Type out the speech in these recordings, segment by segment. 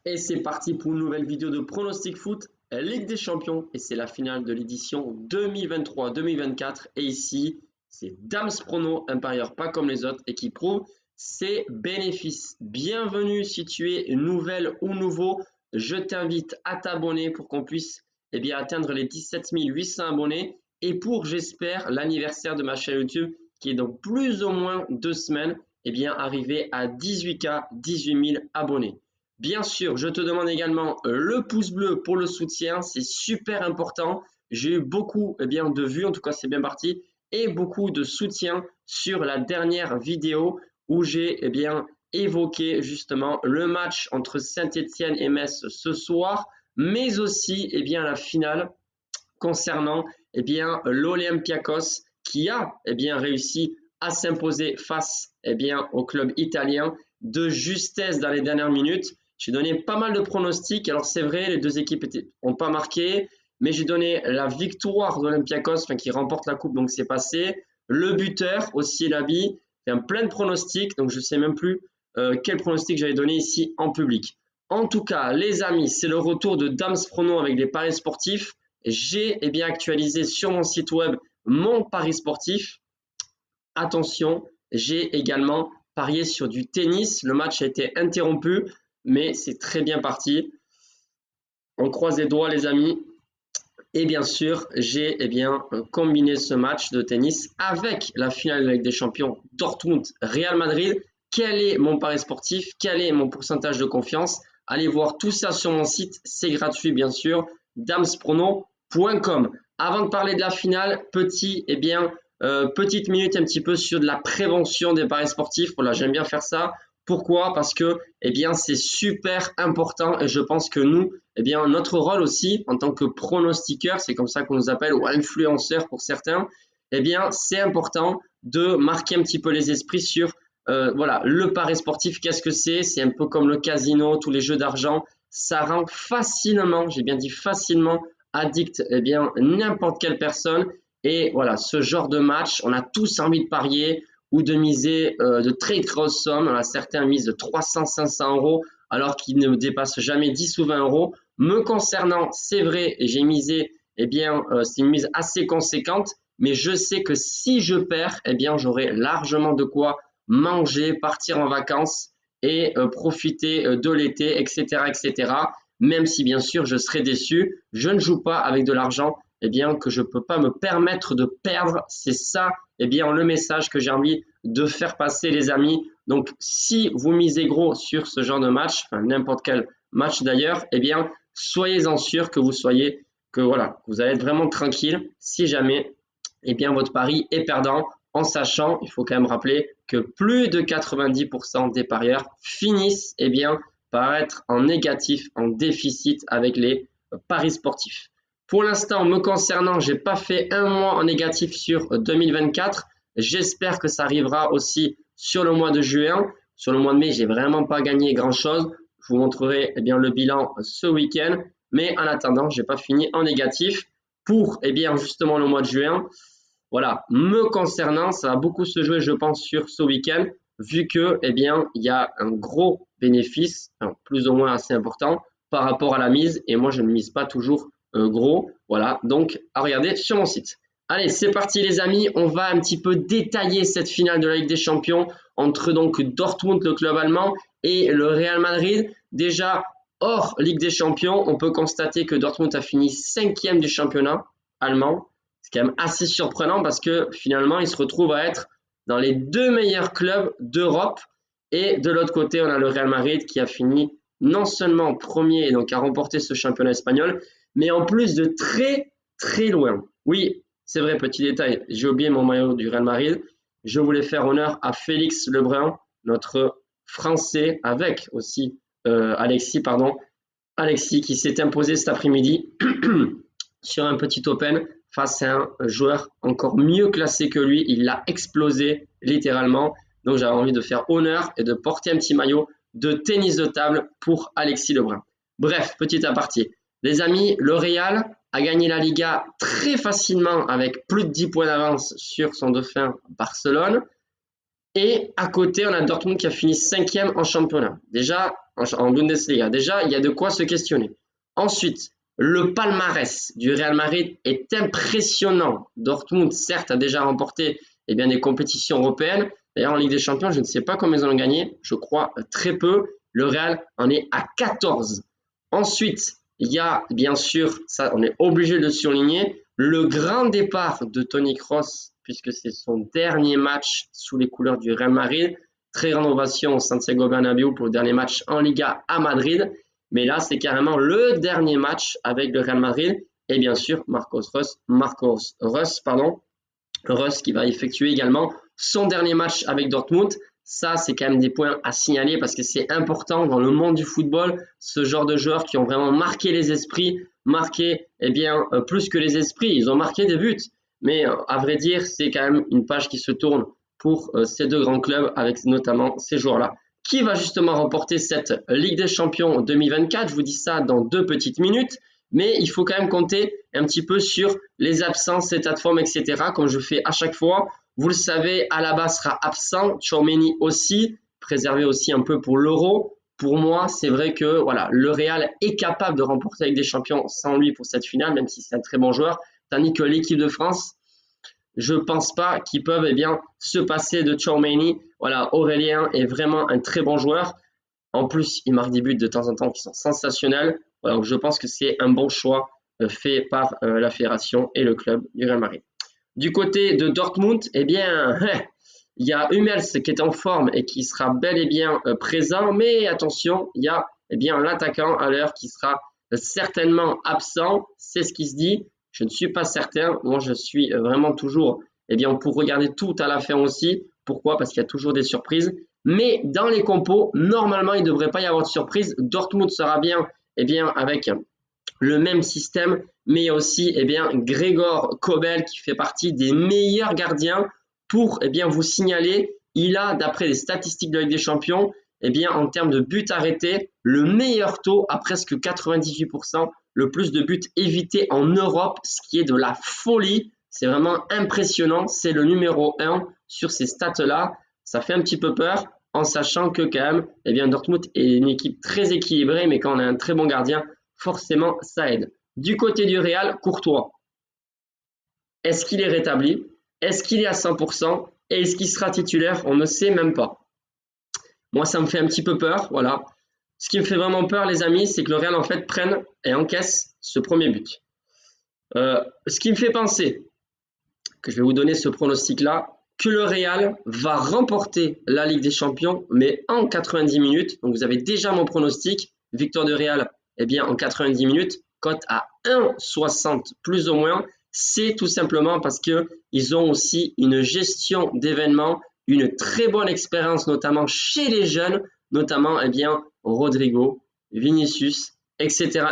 Et c'est parti pour une nouvelle vidéo de Pronostic Foot, Ligue des Champions. Et c'est la finale de l'édition 2023-2024. Et ici, c'est Dams Prono, un parieur pas comme les autres et qui prouve ses bénéfices. Bienvenue si tu es nouvelle ou nouveau. Je t'invite à t'abonner pour qu'on puisse atteindre les 17 800 abonnés. Et pour, j'espère, l'anniversaire de ma chaîne YouTube qui est dans plus ou moins 2 semaines, arriver à 18K, 18 000 abonnés. Bien sûr, je te demande également le pouce bleu pour le soutien, c'est super important. J'ai eu beaucoup de vues, en tout cas c'est bien parti, et beaucoup de soutien sur la dernière vidéo où j'ai évoqué justement le match entre Saint-Étienne et Metz ce soir, mais aussi la finale concernant l'Olympiakos qui a réussi à s'imposer face au club italien de justesse dans les dernières minutes. J'ai donné pas mal de pronostics. Alors c'est vrai, les deux équipes n'ont pas marqué, mais j'ai donné la victoire d'Olympiakos qui remporte la coupe, donc c'est passé. Le buteur aussi, Labi, plein de pronostics, donc je ne sais même plus quel pronostic j'avais donné ici en public. En tout cas, les amis, c'est le retour de Dams Prono avec les paris sportifs. J'ai actualisé sur mon site web mon pari sportif. Attention, j'ai également parié sur du tennis. Le match a été interrompu, mais c'est très bien parti. On croise les doigts, les amis. Et bien sûr, j'ai combiné ce match de tennis avec la finale de la Ligue des Champions Dortmund-Real Madrid. Quel est mon pari sportif? Quel est mon pourcentage de confiance? Allez voir tout ça sur mon site, c'est gratuit bien sûr, damsprono.com. Avant de parler de la finale, petite minute un petit peu sur de la prévention des paris sportifs. Voilà, j'aime bien faire ça. Pourquoi? Parce que c'est super important et je pense que nous, notre rôle aussi en tant que pronostiqueur, c'est comme ça qu'on nous appelle, ou influenceur pour certains, c'est important de marquer un petit peu les esprits sur le pari sportif. Qu'est-ce que c'est? C'est un peu comme le casino, tous les jeux d'argent. Ça rend facilement, j'ai bien dit facilement, addict n'importe quelle personne. Et voilà, ce genre de match, on a tous envie de parier ou de miser de très grosses sommes. Alors, certains misent de 300-500 euros alors qu'ils ne dépassent jamais 10 ou 20 euros. Me concernant, c'est vrai, j'ai misé, c'est une mise assez conséquente, mais je sais que si je perds, j'aurai largement de quoi manger, partir en vacances et profiter de l'été, etc., etc. Même si bien sûr je serai déçu, je ne joue pas avec de l'argent que je ne peux pas me permettre de perdre. C'est ça le message que j'ai envie de faire passer, les amis. Donc si vous misez gros sur ce genre de match, n'importe quel match d'ailleurs, soyez-en sûr que vous allez être vraiment tranquille si jamais votre pari est perdant, en sachant, il faut quand même rappeler que plus de 90% des parieurs finissent par être en négatif, en déficit avec les paris sportifs. Pour l'instant, me concernant, je n'ai pas fait un mois en négatif sur 2024. J'espère que ça arrivera aussi sur le mois de juin. Sur le mois de mai, j'ai vraiment pas gagné grand-chose. Je vous montrerai le bilan ce week-end. Mais en attendant, je n'ai pas fini en négatif pour justement le mois de juin. Voilà, me concernant, ça va beaucoup se jouer, je pense, sur ce week-end, vu que il y a un gros bénéfice, plus ou moins assez important, par rapport à la mise. Et moi, je ne mise pas toujours gros. Voilà, donc à regarder sur mon site. Allez, c'est parti les amis, on va un petit peu détailler cette finale de la Ligue des Champions entre donc Dortmund, le club allemand, et le Real Madrid. Déjà, hors Ligue des Champions, on peut constater que Dortmund a fini 5e du championnat allemand. C'est quand même assez surprenant parce que finalement, il se retrouve à être dans les 2 meilleurs clubs d'Europe. Et de l'autre côté, on a le Real Madrid qui a fini non seulement premier et donc a remporté ce championnat espagnol, mais en plus de très très loin. Oui, c'est vrai, petit détail, j'ai oublié mon maillot du Real Madrid. Je voulais faire honneur à Félix Lebrun, notre Français, avec aussi Alexis qui s'est imposé cet après-midi sur un petit open face à un joueur encore mieux classé que lui. Il l'a explosé littéralement. Donc j'avais envie de faire honneur et de porter un petit maillot de tennis de table pour Alexis Lebrun. Bref, petit aparté. Les amis, le Real a gagné la Liga très facilement avec plus de 10 points d'avance sur son dauphin Barcelone. Et à côté, on a Dortmund qui a fini 5e en championnat. Déjà, en Bundesliga. Déjà, il y a de quoi se questionner. Ensuite, le palmarès du Real Madrid est impressionnant. Dortmund, certes, a déjà remporté des compétitions européennes. D'ailleurs, en Ligue des Champions, je ne sais pas combien ils en ont gagné. Je crois très peu. Le Real en est à 14. Ensuite, il y a bien sûr, ça on est obligé de souligner, le grand départ de Toni Kroos, puisque c'est son dernier match sous les couleurs du Real Madrid. Très grande ovation au Santiago Bernabéu pour le dernier match en Liga à Madrid. Mais là, c'est carrément le dernier match avec le Real Madrid. Et bien sûr, Russ qui va effectuer également son dernier match avec Dortmund. Ça, c'est quand même des points à signaler parce que c'est important dans le monde du football, ce genre de joueurs qui ont vraiment marqué les esprits, marqué plus que les esprits, ils ont marqué des buts. Mais à vrai dire, c'est quand même une page qui se tourne pour ces deux grands clubs avec notamment ces joueurs-là. Qui va justement remporter cette Ligue des Champions 2024? Je vous dis ça dans 2 petites minutes. Mais il faut quand même compter un petit peu sur les absences, état de forme, etc. Comme je fais à chaque fois. Vous le savez, Alaba sera absent, Tchouaméni aussi, préservé aussi un peu pour l'Euro. Pour moi, c'est vrai que voilà, le Real est capable de remporter avec des champions sans lui pour cette finale, même si c'est un très bon joueur. Tandis que l'équipe de France, je ne pense pas qu'ils peuvent se passer de Tchouaméni. Voilà, Aurélien est vraiment un très bon joueur. En plus, il marque des buts de temps en temps qui sont sensationnels. Voilà, donc je pense que c'est un bon choix fait par la fédération et le club du Real Madrid. Du côté de Dortmund, il y a Hummels qui est en forme et qui sera bel et bien présent. Mais attention, il y a l'attaquant à l'heure qui sera certainement absent. C'est ce qui se dit. Je ne suis pas certain. Moi, je suis vraiment toujours pour regarder tout à la fin aussi. Pourquoi? Parce qu'il y a toujours des surprises. Mais dans les compos, normalement, il ne devrait pas y avoir de surprise. Dortmund sera bien, avec le même système, mais il y a aussi Gregor Kobel qui fait partie des meilleurs gardiens pour vous signaler. Il a, d'après les statistiques de la Ligue des Champions, en termes de buts arrêtés, le meilleur taux à presque 98%, le plus de buts évités en Europe, ce qui est de la folie. C'est vraiment impressionnant. C'est le numéro 1 sur ces stats-là. Ça fait un petit peu peur en sachant que quand même, Dortmund est une équipe très équilibrée, mais quand on a un très bon gardien, forcément, ça aide. Du côté du Real, Courtois. Est-ce qu'il est rétabli? Est-ce qu'il est à 100%? Et est-ce qu'il sera titulaire? On ne sait même pas. Moi, ça me fait un petit peu peur, voilà. Ce qui me fait vraiment peur, les amis, c'est que le Real, en fait, prenne et encaisse ce premier but. Ce qui me fait penser que je vais vous donner ce pronostic-là, que le Real va remporter la Ligue des Champions, mais en 90 minutes. Donc, vous avez déjà mon pronostic. Victoire du Real, en 90 minutes, cote à 1,60 plus ou moins. C'est tout simplement parce qu'ils ont aussi une gestion d'événements, une très bonne expérience, notamment chez les jeunes, notamment Rodrigo, Vinicius, etc.,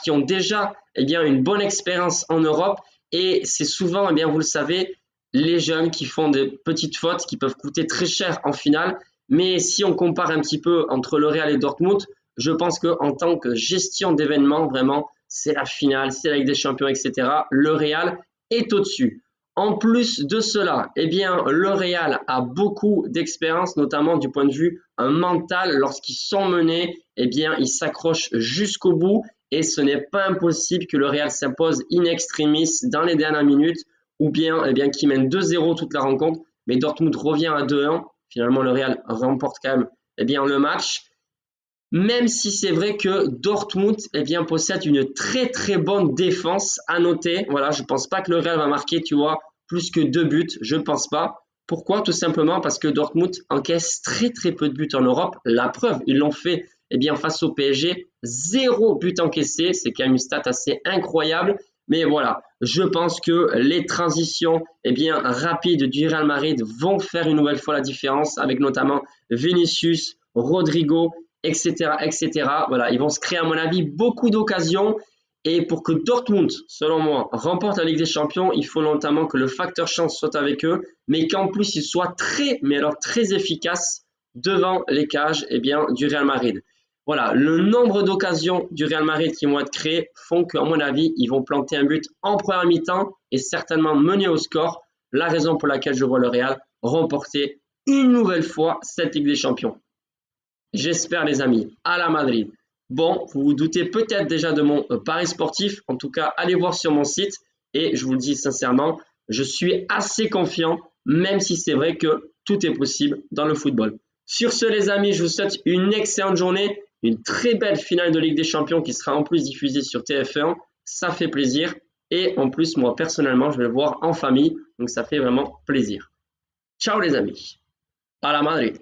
qui ont déjà une bonne expérience en Europe. Et c'est souvent, vous le savez, les jeunes qui font des petites fautes qui peuvent coûter très cher en finale. Mais si on compare un petit peu entre le Real et Dortmund, je pense qu'en tant que gestion d'événements, vraiment, c'est la finale, c'est la Ligue des Champions, etc. Le Real est au-dessus. En plus de cela, le Real a beaucoup d'expérience, notamment du point de vue mental. Lorsqu'ils sont menés, ils s'accrochent jusqu'au bout. Et ce n'est pas impossible que le Real s'impose in extremis dans les dernières minutes ou bien, qu'il mène 2-0 toute la rencontre. Mais Dortmund revient à 2-1. Finalement, le Real remporte quand même le match. Même si c'est vrai que Dortmund possède une très très bonne défense à noter. Voilà, je ne pense pas que le Real va marquer, plus que 2 buts. Je ne pense pas. Pourquoi? Tout simplement parce que Dortmund encaisse très très peu de buts en Europe. La preuve, ils l'ont fait face au PSG. 0 but encaissé. C'est quand même une stat assez incroyable. Mais voilà, je pense que les transitions rapides du Real Madrid vont faire une nouvelle fois la différence avec notamment Vinicius, Rodrigo, etc., etc. Voilà, ils vont se créer à mon avis beaucoup d'occasions. Et pour que Dortmund, selon moi, remporte la Ligue des Champions, il faut notamment que le facteur chance soit avec eux, mais qu'en plus il soit très, mais alors très efficace devant les cages du Real Madrid. Voilà, le nombre d'occasions du Real Madrid qui vont être créées font qu'à mon avis, ils vont planter un but en première mi-temps et certainement mener au score. La raison pour laquelle je vois le Real remporter une nouvelle fois cette Ligue des Champions. J'espère les amis, à la Madrid. Bon, vous vous doutez peut-être déjà de mon pari sportif. En tout cas, allez voir sur mon site. Et je vous le dis sincèrement, je suis assez confiant, même si c'est vrai que tout est possible dans le football. Sur ce les amis, je vous souhaite une excellente journée, une très belle finale de Ligue des Champions qui sera en plus diffusée sur TF1. Ça fait plaisir. Et en plus, moi personnellement, je vais le voir en famille. Donc ça fait vraiment plaisir. Ciao les amis. À la Madrid.